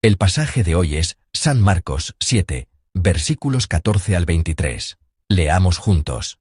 El pasaje de hoy es San Marcos 7, versículos 14 al 23. Leamos juntos.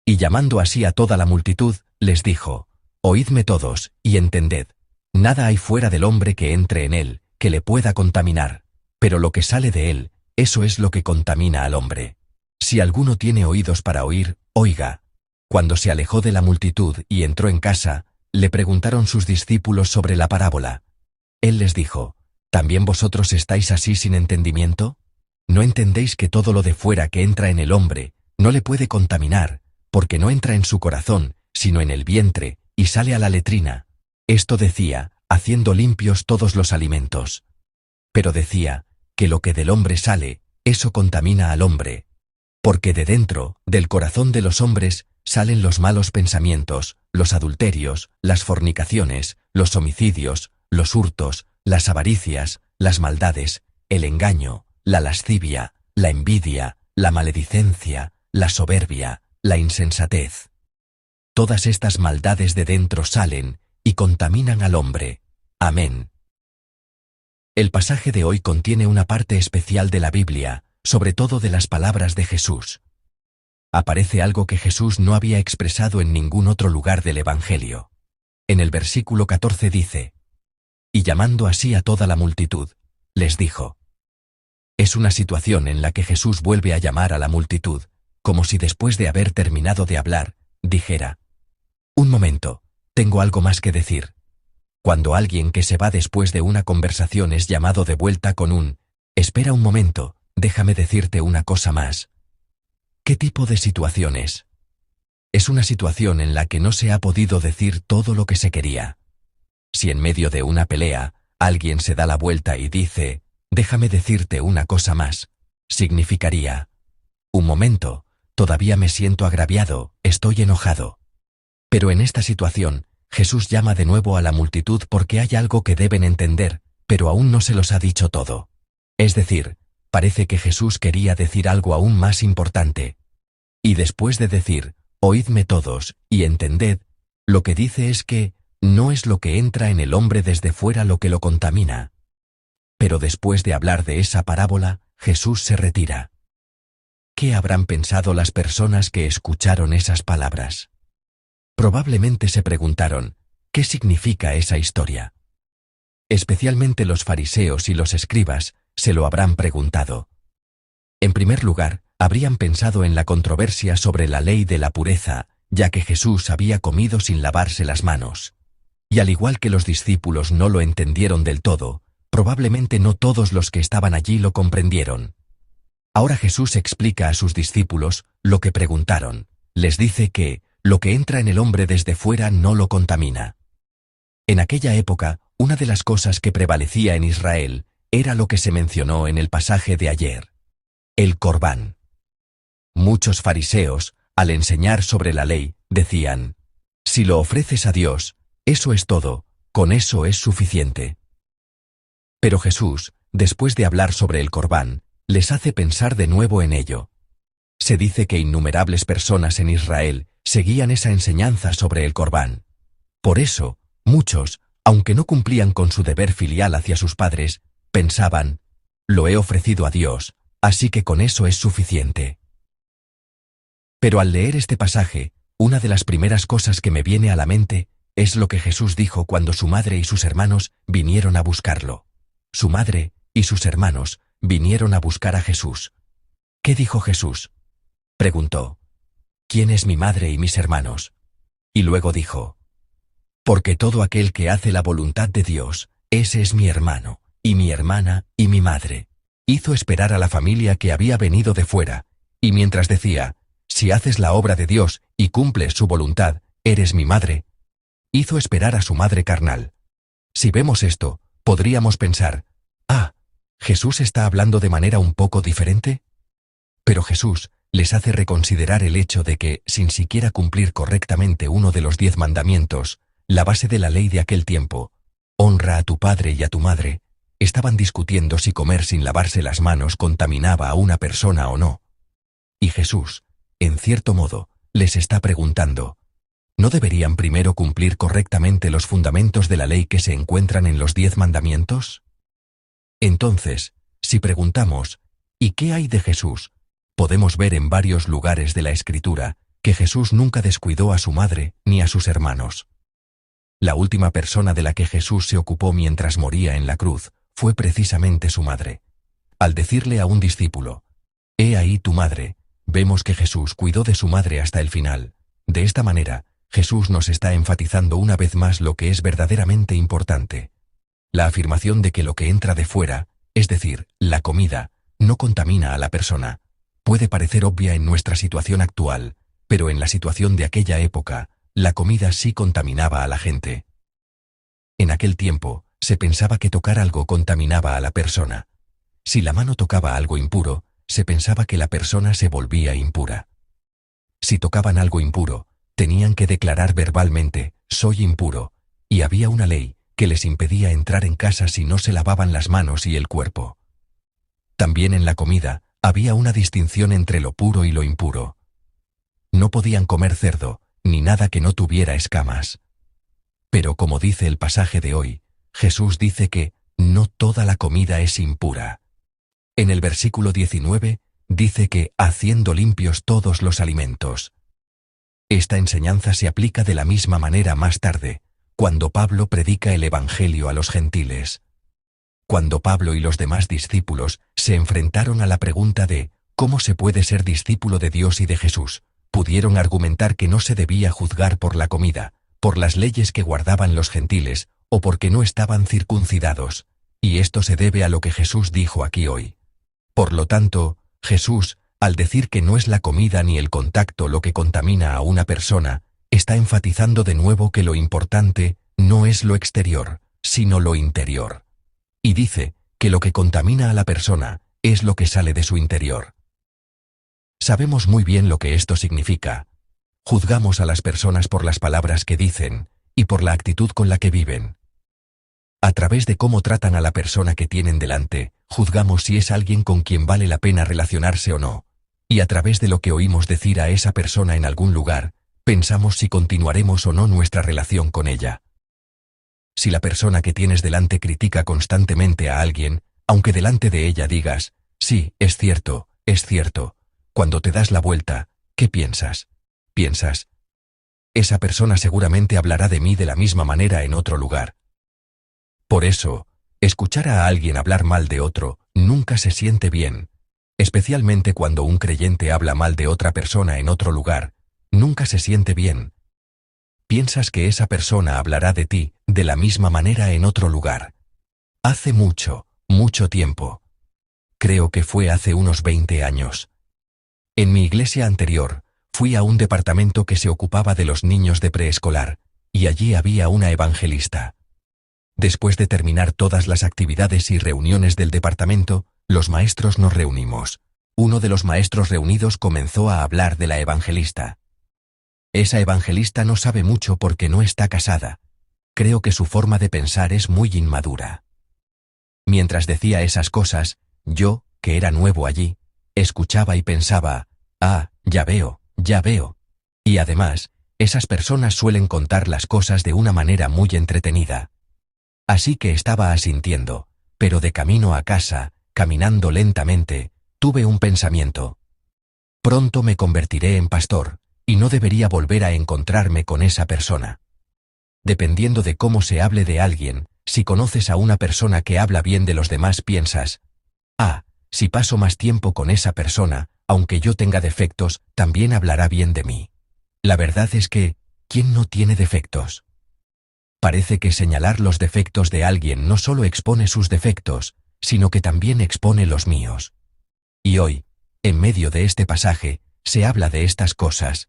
Y llamando así a toda la multitud, les dijo: Oídme todos, y entended. Nada hay fuera del hombre que entre en él, que le pueda contaminar, pero lo que sale de él, eso es lo que contamina al hombre. Si alguno tiene oídos para oír, oiga. Cuando se alejó de la multitud y entró en casa, le preguntaron sus discípulos sobre la parábola. Él les dijo: ¿También vosotros estáis así sin entendimiento? ¿No entendéis que todo lo de fuera que entra en el hombre no le puede contaminar, porque no entra en su corazón, sino en el vientre, y sale a la letrina? Esto decía, haciendo limpios todos los alimentos. Pero decía que lo que del hombre sale, eso contamina al hombre. Porque de dentro, del corazón de los hombres, salen los malos pensamientos, los adulterios, las fornicaciones, los homicidios, los hurtos, las avaricias, las maldades, el engaño, la lascivia, la envidia, la maledicencia, la soberbia, la insensatez. Todas estas maldades de dentro salen y contaminan al hombre. Amén. El pasaje de hoy contiene una parte especial de la Biblia, sobre todo de las palabras de Jesús. Aparece algo que Jesús no había expresado en ningún otro lugar del Evangelio. En el versículo 14 dice: Y llamando así a toda la multitud, les dijo. Es una situación en la que Jesús vuelve a llamar a la multitud, como si después de haber terminado de hablar, dijera: Un momento, tengo algo más que decir. Cuando alguien que se va después de una conversación es llamado de vuelta con un: Espera un momento, déjame decirte una cosa más. ¿Qué tipo de situación es? Es una situación en la que no se ha podido decir todo lo que se quería. Si en medio de una pelea, alguien se da la vuelta y dice: Déjame decirte una cosa más, significaría: Un momento, todavía me siento agraviado, estoy enojado. Pero en esta situación, Jesús llama de nuevo a la multitud porque hay algo que deben entender, pero aún no se los ha dicho todo. Es decir, parece que Jesús quería decir algo aún más importante. Y después de decir: Oídme todos, y entended, lo que dice es que no es lo que entra en el hombre desde fuera lo que lo contamina. Pero después de hablar de esa parábola, Jesús se retira. ¿Qué habrán pensado las personas que escucharon esas palabras? Probablemente se preguntaron: ¿qué significa esa historia? Especialmente los fariseos y los escribas se lo habrán preguntado. En primer lugar, habrían pensado en la controversia sobre la ley de la pureza, ya que Jesús había comido sin lavarse las manos. Y al igual que los discípulos no lo entendieron del todo, probablemente no todos los que estaban allí lo comprendieron. Ahora Jesús explica a sus discípulos lo que preguntaron. Les dice que lo que entra en el hombre desde fuera no lo contamina. En aquella época, una de las cosas que prevalecía en Israel era lo que se mencionó en el pasaje de ayer: el corbán. Muchos fariseos, al enseñar sobre la ley, decían: si lo ofreces a Dios, eso es todo, con eso es suficiente. Pero Jesús, después de hablar sobre el corbán, les hace pensar de nuevo en ello. Se dice que innumerables personas en Israel seguían esa enseñanza sobre el corbán. Por eso, muchos, aunque no cumplían con su deber filial hacia sus padres, pensaban: lo he ofrecido a Dios, así que con eso es suficiente. Pero al leer este pasaje, una de las primeras cosas que me viene a la mente es lo que Jesús dijo cuando su madre y sus hermanos vinieron a buscarlo. Su madre y sus hermanos vinieron a buscar a Jesús. ¿Qué dijo Jesús? Preguntó: ¿quién es mi madre y mis hermanos? Y luego dijo: porque todo aquel que hace la voluntad de Dios, ese es mi hermano, y mi hermana, y mi madre. Hizo esperar a la familia que había venido de fuera, y mientras decía: si haces la obra de Dios y cumples su voluntad, eres mi madre, hizo esperar a su madre carnal. Si vemos esto, podríamos pensar: ¿Jesús está hablando de manera un poco diferente? Pero Jesús les hace reconsiderar el hecho de que, sin siquiera cumplir correctamente uno de los 10 mandamientos, la base de la ley de aquel tiempo, honra a tu padre y a tu madre, estaban discutiendo si comer sin lavarse las manos contaminaba a una persona o no. Y Jesús, en cierto modo, les está preguntando: ¿no deberían primero cumplir correctamente los fundamentos de la ley que se encuentran en los 10 mandamientos? Entonces, si preguntamos, ¿y qué hay de Jesús?, podemos ver en varios lugares de la Escritura que Jesús nunca descuidó a su madre ni a sus hermanos. La última persona de la que Jesús se ocupó mientras moría en la cruz fue precisamente su madre. Al decirle a un discípulo, «He ahí tu madre», vemos que Jesús cuidó de su madre hasta el final. De esta manera, Jesús nos está enfatizando una vez más lo que es verdaderamente importante. La afirmación de que lo que entra de fuera, es decir, la comida, no contamina a la persona, puede parecer obvia en nuestra situación actual, pero en la situación de aquella época, la comida sí contaminaba a la gente. En aquel tiempo, se pensaba que tocar algo contaminaba a la persona. Si la mano tocaba algo impuro, se pensaba que la persona se volvía impura. Si tocaban algo impuro, tenían que declarar verbalmente, «soy impuro», y había una ley que les impedía entrar en casa si no se lavaban las manos y el cuerpo. También en la comida, había una distinción entre lo puro y lo impuro. No podían comer cerdo, ni nada que no tuviera escamas. Pero como dice el pasaje de hoy, Jesús dice que no toda la comida es impura. En el versículo 19, dice que haciendo limpios todos los alimentos. Esta enseñanza se aplica de la misma manera más tarde, cuando Pablo predica el Evangelio a los gentiles. Cuando Pablo y los demás discípulos se enfrentaron a la pregunta de ¿cómo se puede ser discípulo de Dios y de Jesús?, pudieron argumentar que no se debía juzgar por la comida, por las leyes que guardaban los gentiles, o porque no estaban circuncidados, y esto se debe a lo que Jesús dijo aquí hoy. Por lo tanto, Jesús, al decir que no es la comida ni el contacto lo que contamina a una persona, está enfatizando de nuevo que lo importante no es lo exterior, sino lo interior. Y dice que lo que contamina a la persona es lo que sale de su interior. Sabemos muy bien lo que esto significa. Juzgamos a las personas por las palabras que dicen y por la actitud con la que viven. A través de cómo tratan a la persona que tienen delante, juzgamos si es alguien con quien vale la pena relacionarse o no. Y a través de lo que oímos decir a esa persona en algún lugar, pensamos si continuaremos o no nuestra relación con ella. Si la persona que tienes delante critica constantemente a alguien, aunque delante de ella digas, «Sí, es cierto», cuando te das la vuelta, ¿qué piensas? Piensas, «Esa persona seguramente hablará de mí de la misma manera en otro lugar». Por eso, escuchar a alguien hablar mal de otro nunca se siente bien, especialmente cuando un creyente habla mal de otra persona en otro lugar, nunca se siente bien. Piensas que esa persona hablará de ti de la misma manera en otro lugar. Hace mucho, mucho tiempo. Creo que fue hace unos 20 años. En mi iglesia anterior, fui a un departamento que se ocupaba de los niños de preescolar, y allí había una evangelista. Después de terminar todas las actividades y reuniones del departamento, los maestros nos reunimos. Uno de los maestros reunidos comenzó a hablar de la evangelista. Esa evangelista no sabe mucho porque no está casada. Creo que su forma de pensar es muy inmadura. Mientras decía esas cosas, yo, que era nuevo allí, escuchaba y pensaba, ya veo. Y además, esas personas suelen contar las cosas de una manera muy entretenida. Así que estaba asintiendo, pero de camino a casa, caminando lentamente, tuve un pensamiento. Pronto me convertiré en pastor, y no debería volver a encontrarme con esa persona. Dependiendo de cómo se hable de alguien, si conoces a una persona que habla bien de los demás piensas, si paso más tiempo con esa persona, aunque yo tenga defectos, también hablará bien de mí. La verdad es que, ¿quién no tiene defectos? Parece que señalar los defectos de alguien no solo expone sus defectos, sino que también expone los míos. Y hoy, en medio de este pasaje, se habla de estas cosas.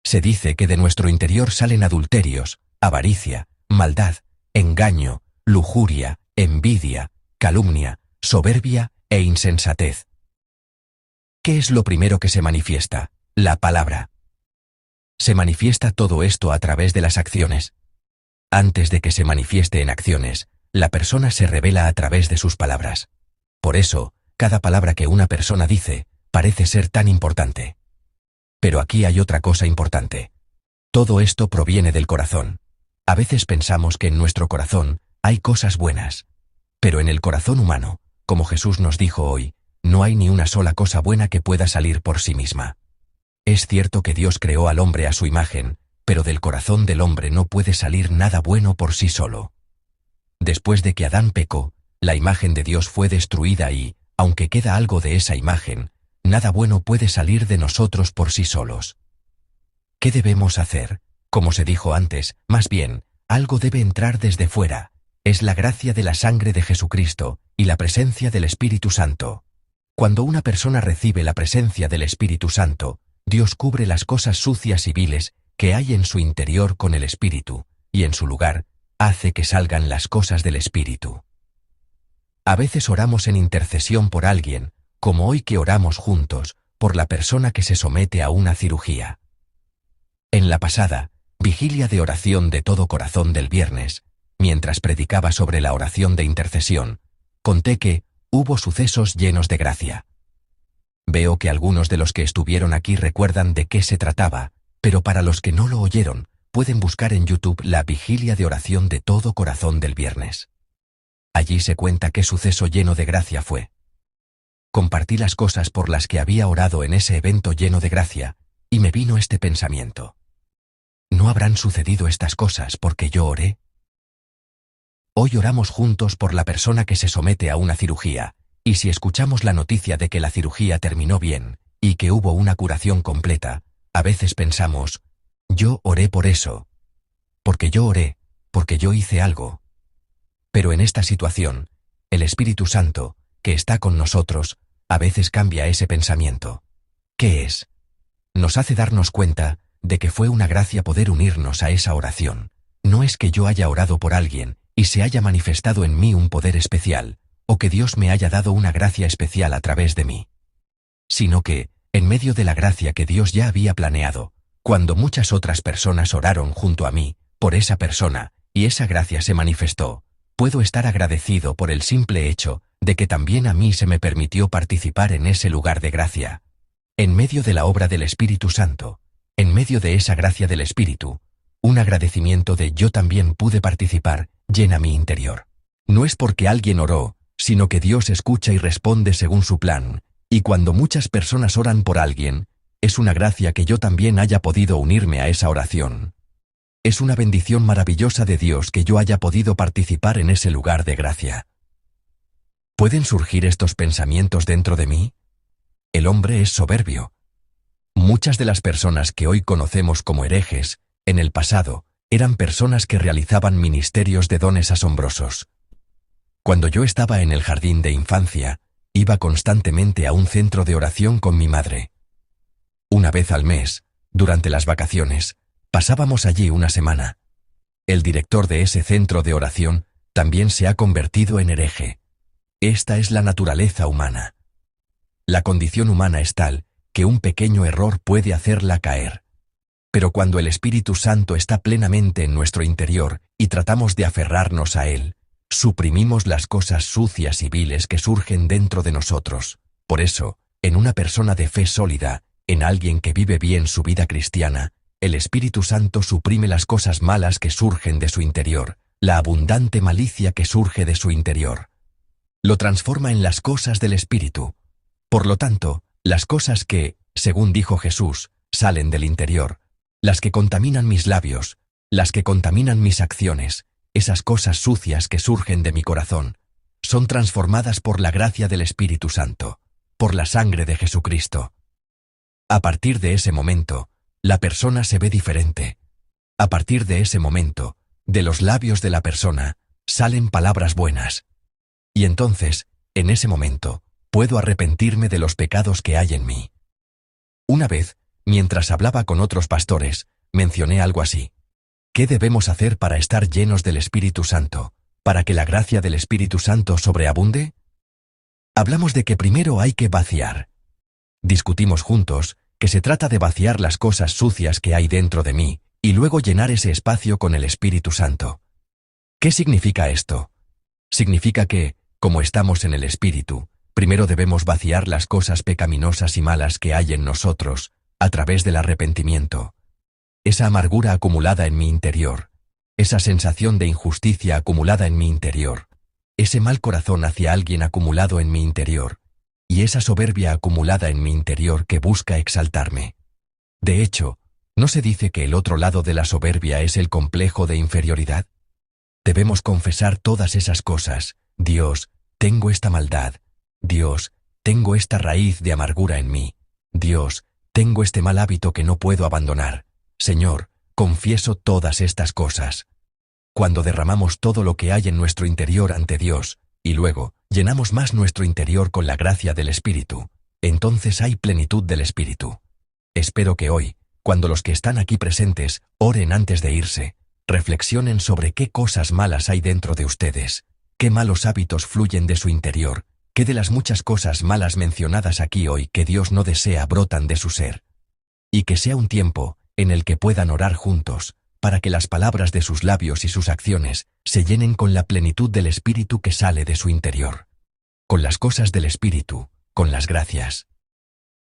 Se dice que de nuestro interior salen adulterios, avaricia, maldad, engaño, lujuria, envidia, calumnia, soberbia e insensatez. ¿Qué es lo primero que se manifiesta? La palabra. Se manifiesta todo esto a través de las acciones. Antes de que se manifieste en acciones, la persona se revela a través de sus palabras. Por eso, cada palabra que una persona dice parece ser tan importante. Pero aquí hay otra cosa importante. Todo esto proviene del corazón. A veces pensamos que en nuestro corazón hay cosas buenas. Pero en el corazón humano, como Jesús nos dijo hoy, no hay ni una sola cosa buena que pueda salir por sí misma. Es cierto que Dios creó al hombre a su imagen, pero del corazón del hombre no puede salir nada bueno por sí solo. Después de que Adán pecó, la imagen de Dios fue destruida y, aunque queda algo de esa imagen, nada bueno puede salir de nosotros por sí solos. ¿Qué debemos hacer? Como se dijo antes, más bien, algo debe entrar desde fuera. Es la gracia de la sangre de Jesucristo y la presencia del Espíritu Santo. Cuando una persona recibe la presencia del Espíritu Santo, Dios cubre las cosas sucias y viles que hay en su interior con el Espíritu, y en su lugar, hace que salgan las cosas del Espíritu. A veces oramos en intercesión por alguien, como hoy que oramos juntos, por la persona que se somete a una cirugía. En la pasada vigilia de oración de todo corazón del viernes, mientras predicaba sobre la oración de intercesión, conté que hubo sucesos llenos de gracia. Veo que algunos de los que estuvieron aquí recuerdan de qué se trataba, pero para los que no lo oyeron, pueden buscar en YouTube la vigilia de oración de todo corazón del viernes. Allí se cuenta qué suceso lleno de gracia fue. Compartí las cosas por las que había orado en ese evento lleno de gracia, y me vino este pensamiento. ¿No habrán sucedido estas cosas porque yo oré? Hoy oramos juntos por la persona que se somete a una cirugía, y si escuchamos la noticia de que la cirugía terminó bien, y que hubo una curación completa, a veces pensamos, yo oré por eso, porque yo oré, porque yo hice algo. Pero en esta situación, el Espíritu Santo, que está con nosotros, a veces cambia ese pensamiento. ¿Qué es? Nos hace darnos cuenta de que fue una gracia poder unirnos a esa oración. No es que yo haya orado por alguien y se haya manifestado en mí un poder especial, o que Dios me haya dado una gracia especial a través de mí, sino que, en medio de la gracia que Dios ya había planeado, cuando muchas otras personas oraron junto a mí, por esa persona, y esa gracia se manifestó, puedo estar agradecido por el simple hecho de que también a mí se me permitió participar en ese lugar de gracia. En medio de la obra del Espíritu Santo, en medio de esa gracia del Espíritu, un agradecimiento de yo también pude participar, llena mi interior. No es porque alguien oró, sino que Dios escucha y responde según su plan, y cuando muchas personas oran por alguien, es una gracia que yo también haya podido unirme a esa oración. Es una bendición maravillosa de Dios que yo haya podido participar en ese lugar de gracia. ¿Pueden surgir estos pensamientos dentro de mí? El hombre es soberbio. Muchas de las personas que hoy conocemos como herejes, en el pasado, eran personas que realizaban ministerios de dones asombrosos. Cuando yo estaba en el jardín de infancia, iba constantemente a un centro de oración con mi madre. Una vez al mes, durante las vacaciones, pasábamos allí una semana. El director de ese centro de oración también se ha convertido en hereje. Esta es la naturaleza humana. La condición humana es tal que un pequeño error puede hacerla caer. Pero cuando el Espíritu Santo está plenamente en nuestro interior y tratamos de aferrarnos a Él, suprimimos las cosas sucias y viles que surgen dentro de nosotros. Por eso, en una persona de fe sólida, en alguien que vive bien su vida cristiana, el Espíritu Santo suprime las cosas malas que surgen de su interior, la abundante malicia que surge de su interior. Lo transforma en las cosas del Espíritu. Por lo tanto, las cosas que, según dijo Jesús, salen del interior, las que contaminan mis labios, las que contaminan mis acciones, esas cosas sucias que surgen de mi corazón, son transformadas por la gracia del Espíritu Santo, por la sangre de Jesucristo. A partir de ese momento, la persona se ve diferente. A partir de ese momento, de los labios de la persona, salen palabras buenas. Y entonces, en ese momento, puedo arrepentirme de los pecados que hay en mí. Una vez, mientras hablaba con otros pastores, mencioné algo así. ¿Qué debemos hacer para estar llenos del Espíritu Santo, para que la gracia del Espíritu Santo sobreabunde? Hablamos de que primero hay que vaciar. Discutimos juntos que se trata de vaciar las cosas sucias que hay dentro de mí, y luego llenar ese espacio con el Espíritu Santo. ¿Qué significa esto? Significa que, como estamos en el Espíritu, primero debemos vaciar las cosas pecaminosas y malas que hay en nosotros, a través del arrepentimiento. Esa amargura acumulada en mi interior, esa sensación de injusticia acumulada en mi interior, ese mal corazón hacia alguien acumulado en mi interior, y esa soberbia acumulada en mi interior que busca exaltarme. De hecho, ¿no se dice que el otro lado de la soberbia es el complejo de inferioridad? Debemos confesar todas esas cosas. Dios, tengo esta maldad. Dios, tengo esta raíz de amargura en mí. Dios, tengo este mal hábito que no puedo abandonar. Señor, confieso todas estas cosas. Cuando derramamos todo lo que hay en nuestro interior ante Dios, y luego llenamos más nuestro interior con la gracia del Espíritu, entonces hay plenitud del Espíritu. Espero que hoy, cuando los que están aquí presentes oren antes de irse, reflexionen sobre qué cosas malas hay dentro de ustedes, qué malos hábitos fluyen de su interior, qué de las muchas cosas malas mencionadas aquí hoy que Dios no desea brotan de su ser. Y que sea un tiempo en el que puedan orar juntos, para que las palabras de sus labios y sus acciones se llenen con la plenitud del Espíritu que sale de su interior. Con las cosas del Espíritu, con las gracias.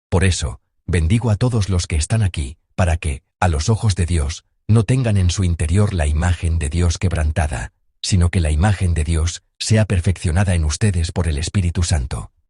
Por eso, bendigo a todos los que están aquí, para que, a los ojos de Dios, no tengan en su interior la imagen de Dios quebrantada, sino que la imagen de Dios sea perfeccionada en ustedes por el Espíritu Santo.